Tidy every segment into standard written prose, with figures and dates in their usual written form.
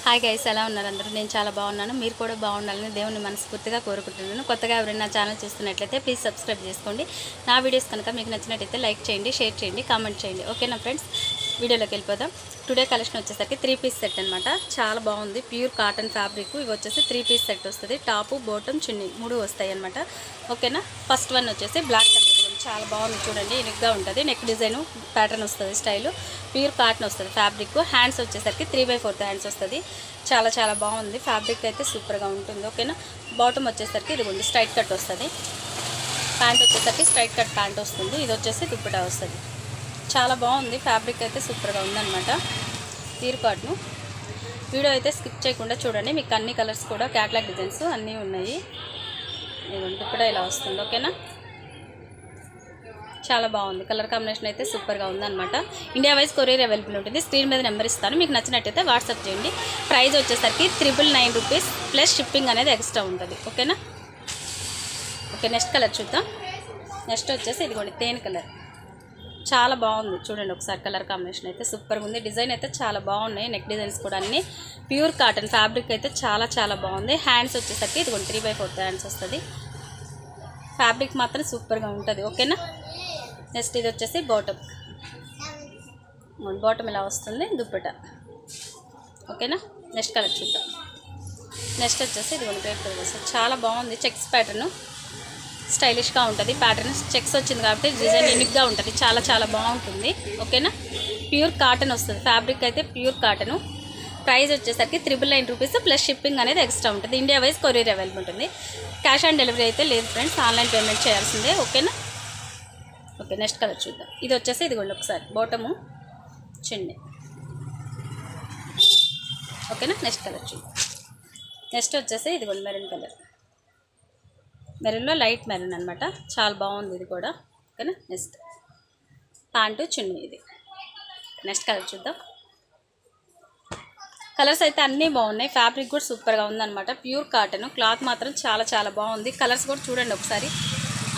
Hi guys, ఎలా ఉన్నారు అందరూ? నేను చాలా బాగున్నాను. మీరు కూడా బాగుండాలని దేవుని మనస్ఫూర్తిగా కోరుకుంటున్నాను. కొత్తగా ఎవరైనా నా ఛానల్ చూస్తున్నట్లయితే ప్లీజ్ సబ్స్క్రైబ్ చేసుకోండి. నా వీడియోస్ కనుక మీకు నచ్చినట్లయితే లైక్ చేయండి, షేర్ చేయండి, కామెంట్ చేయండి. ఓకేనా ఫ్రెండ్స్, వీడియోలోకి వెళ్ళిపోదాం. టుడే కలెక్షన్ వచ్చేసరికి 3 పీస్ సెట్ అనమాట. చాలా బాగుంది. Pure cotton fabric. ఇవి వచ్చేసి 3 పీస్ సెట్ వస్తుంది. టాపు, బాటమ్, చున్నీ 3 వస్తాయి అనమాట. ఓకేనా. ఫస్ట్ వన్ వచ్చేసి బ్లాక్ కలర్. చాలా బాగుంది చూడండి, యూనిక్గా ఉంటుంది. నెక్ డిజైన్ ప్యాటర్న్ వస్తుంది, స్టైలు ప్యూర్ కాటన్ వస్తుంది ఫ్యాబ్రిక్. హ్యాండ్స్ వచ్చేసరికి 3/4 హ్యాండ్స్ వస్తుంది. చాలా బాగుంది. ఫ్యాబ్రిక్ అయితే సూపర్గా ఉంటుంది. ఓకేనా. బాటమ్ వచ్చేసరికి ఇదిగోండి స్ట్రైట్ కట్ వస్తుంది. ప్యాంట్ వచ్చేసరికి స్ట్రైట్ కట్ ప్యాంట్ వస్తుంది. ఇది వచ్చేసి దుప్పటా వస్తుంది. చాలా బాగుంది. ఫ్యాబ్రిక్ అయితే సూపర్గా ఉందన్నమాట. Pure cotton. వీడియో అయితే స్కిప్ చేయకుండా చూడండి. మీకు అన్ని కలర్స్ కూడా క్యాట్లాగ్ డిజైన్స్ అన్నీ ఉన్నాయి. దుప్పటా ఇలా వస్తుంది. ఓకేనా. చాలా బాగుంది. కలర్ కాంబినేషన్ అయితే సూపర్గా ఉందన్నమాట. ఇండియా వైజ్ కొరియర్ అవైలబుల్ ఉంటుంది. స్క్రీన్ మీద నెంబర్ ఇస్తాను, మీకు నచ్చినట్టయితే వాట్సాప్ చేయండి. ప్రైస్ వచ్చేసరికి 999 రూపీస్ ప్లస్ షిప్పింగ్ అనేది ఎక్స్ట్రా ఉంటుంది. ఓకేనా. ఓకే, నెక్స్ట్ కలర్ చూద్దాం. నెక్స్ట్ వచ్చేసి ఇదిగోండి తేనె కలర్. చాలా బాగుంది చూడండి ఒకసారి. కలర్ కాంబినేషన్ అయితే సూపర్గా ఉంది. డిజైన్ అయితే చాలా బాగున్నాయి. నెక్ డిజైన్స్ కూడా అన్నీ ప్యూర్ కాటన్. ఫ్యాబ్రిక్ అయితే చాలా బాగుంది. హ్యాండ్స్ వచ్చేసరికి ఇదిగోండి 3/4 హ్యాండ్స్ వస్తుంది. ఫ్యాబ్రిక్ మాత్రం సూపర్గా ఉంటుంది. ఓకేనా. నెక్స్ట్ ఇది వచ్చేసి బాటమ్. బాటమ్ ఇలా వస్తుంది, దుప్పటా. ఓకేనా. నెక్స్ట్ కలర్ చూద్దాం. నెక్స్ట్ వచ్చేసి ఇది గ్రేప్ కలర్ వస్తుంది. చాలా బాగుంది. చెక్స్ ప్యాటర్న్ స్టైలిష్గా ఉంటుంది. ప్యాటర్న్ చెక్స్ వచ్చింది కాబట్టి డిజైన్ యూనిక్గా ఉంటుంది. చాలా బాగుంటుంది. ఓకేనా. ప్యూర్ కాటన్ వస్తుంది. ఫ్యాబ్రిక్ అయితే ప్యూర్ కాటను. ప్రైస్ వచ్చేసరికి 999 రూపీస్ ప్లస్ షిప్పింగ్ అనేది ఎక్స్ట్రా ఉంటుంది. ఇండియా వైజ్ కొరియర్ అవైలబుల్ ఉంటుంది. క్యాష్ ఆన్ డెలివరీ అయితే లేదు ఫ్రెండ్స్, ఆన్లైన్ పేమెంట్ చేయాల్సిందే. ఓకేనా. ఓకే, నెక్స్ట్ కలర్ చూద్దాం. ఇది వచ్చేసి ఇదిగోండి ఒకసారి బాటము, చున్నీ. ఓకేనా. నెక్స్ట్ కలర్ చూద్దాం. నెక్స్ట్ వచ్చేసి ఇదిగోండి మెరూన్ కలర్. మెరూన్లో లైట్ మెరూన్ అనమాట. చాలా బాగుంది ఇది కూడా. ఓకేనా. నెక్స్ట్ ప్యాంటు, చున్నీ. ఇది నెక్స్ట్ కలర్ చూద్దాం. కలర్స్ అయితే అన్నీ బాగున్నాయి. ఫ్యాబ్రిక్ కూడా సూపర్గా ఉందన్నమాట. Pure cotton. క్లాత్ మాత్రం చాలా బాగుంది. కలర్స్ కూడా చూడండి ఒకసారి,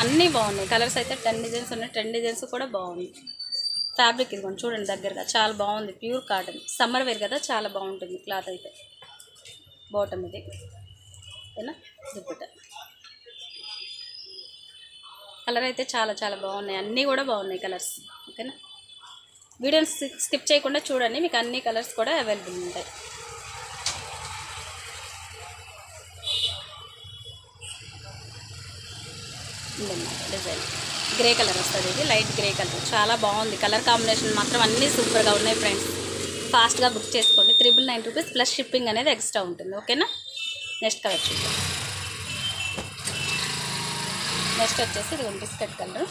అన్నీ బాగున్నాయి. కలర్స్ అయితే 10 డిజైన్స్ ఉన్నాయి. 10 డిజైన్స్ కూడా బాగుంది. ఫ్యాబ్రిక్ ఇదిగోండి చూడండి దగ్గరగా. చాలా బాగుంది. Pure cotton. సమ్మర్ వేర్ కదా, చాలా బాగుంటుంది క్లాత్ అయితే. బాటమ్ ఇది. ఓకేనా. దుప్పట. కలర్ అయితే చాలా బాగున్నాయి. అన్నీ కూడా బాగున్నాయి కలర్స్. ఓకేనా. వీడియోని స్కిప్ చేయకుండా చూడండి, మీకు అన్ని కలర్స్ కూడా అవైలబుల్ ఉంటాయి. డిజైన్ గ్రే కలర్ వస్తుంది. ఇది లైట్ గ్రే కలర్. చాలా బాగుంది. కలర్ కాంబినేషన్ మాత్రం అన్నీ సూపర్గా ఉన్నాయి ఫ్రెండ్స్. ఫాస్ట్గా బుక్ చేసుకోండి. 999 రూపీస్ ప్లస్ షిప్పింగ్ అనేది ఎక్స్ట్రా ఉంటుంది. ఓకేనా. నెక్స్ట్ కలర్ చూద్దాం. నెక్స్ట్ వచ్చేసి ఇది బిస్కెట్ కలర్.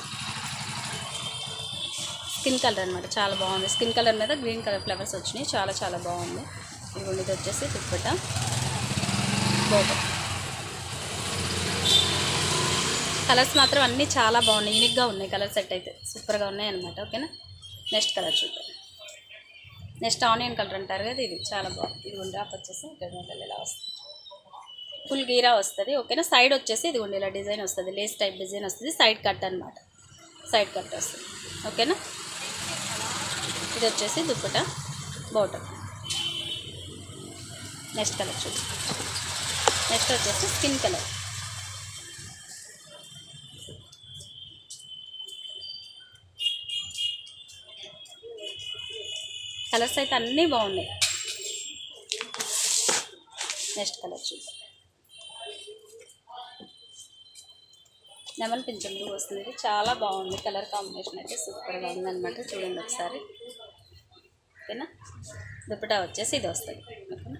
స్కిన్ కలర్ అనమాట. చాలా బాగుంది. స్కిన్ కలర్ మీద గ్రీన్ కలర్ ఫ్లవర్స్ వచ్చినాయి. చాలా బాగుంది. ఇదిగోండి ఇది వచ్చేసి దుప్పట, బాటమ్. కలర్స్ మాత్రం అన్నీ చాలా బాగున్నాయి. యూనిక్గా ఉన్నాయి. కలర్ సెట్ అయితే సూపర్గా ఉన్నాయి అనమాట. ఓకేనా. నెక్స్ట్ కలర్ చూద్దాం. నెక్స్ట్ ఆనియన్ కలర్ అంటారు కదా, ఇది చాలా బాగుంది. ఇది డ్రాప్ వచ్చేసి ఇక్కడ ఇలా వస్తుంది. ఫుల్ గీరా వస్తుంది. ఓకేనా. సైడ్ వచ్చేసి ఇది ఇలా డిజైన్ వస్తుంది. లేస్ టైప్ డిజైన్ వస్తుంది. సైడ్ కట్ అనమాట. సైడ్ కట్ వస్తుంది. ఓకేనా. ఇది వచ్చేసి దుప్పట, బాటమ్. నెక్స్ట్ కలర్ చూద్దాం. నెక్స్ట్ వచ్చేసి స్కిన్ కలర్. కలర్స్ అయితే అన్నీ బాగున్నాయి. నెక్స్ట్ కలర్ చూద్దాం. నెమల్ పింఛన్ బ్లూ వస్తుంది. ఇది చాలా బాగుంది. కలర్ కాంబినేషన్ అయితే సూపర్గా ఉందన్నమాట. చూడండి ఒకసారి. ఓకేనా. దుప్పటా వచ్చేసి ఇది వస్తుంది. ఓకేనా.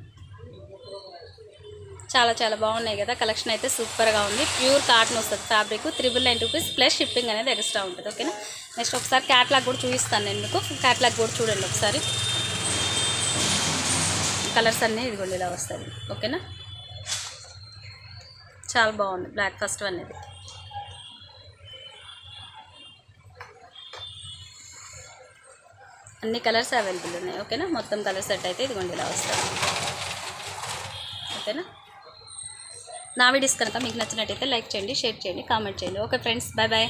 చాలా బాగున్నాయి కదా. కలెక్షన్ అయితే సూపర్గా ఉంది. ప్యూర్ కాటన్ వస్తుంది ఫ్యాబ్రిక్. 999 రూపీస్ ప్లస్ షిప్పింగ్ అనేది ఎక్స్ట్రా ఉంటుంది. ఓకేనా. నెక్స్ట్ ఒకసారి క్యాట్లాగ్ కూడా చూపిస్తాను నేను మీకు. క్యాట్లాగ్ కూడా చూడండి ఒకసారి. కలర్స్ అన్నీ ఇదిగోండి ఇలా వస్తుంది. ఓకేనా. చాలా బాగుంది. బ్లాక్ ఫస్ట్ వన్ ఇది. అన్ని కలర్స్ అవైలబుల్ ఉన్నాయి. ఓకేనా. మొత్తం కలర్ సెట్ అయితే ఇదిగోండి ఇలా వస్తుంది. ఓకేనా. నా వీడియోస్ కనుక మీకు నచ్చినట్టయితే లైక్ చేయండి, షేర్ చేయండి, కామెంట్ చేయండి. Okay friends, bye.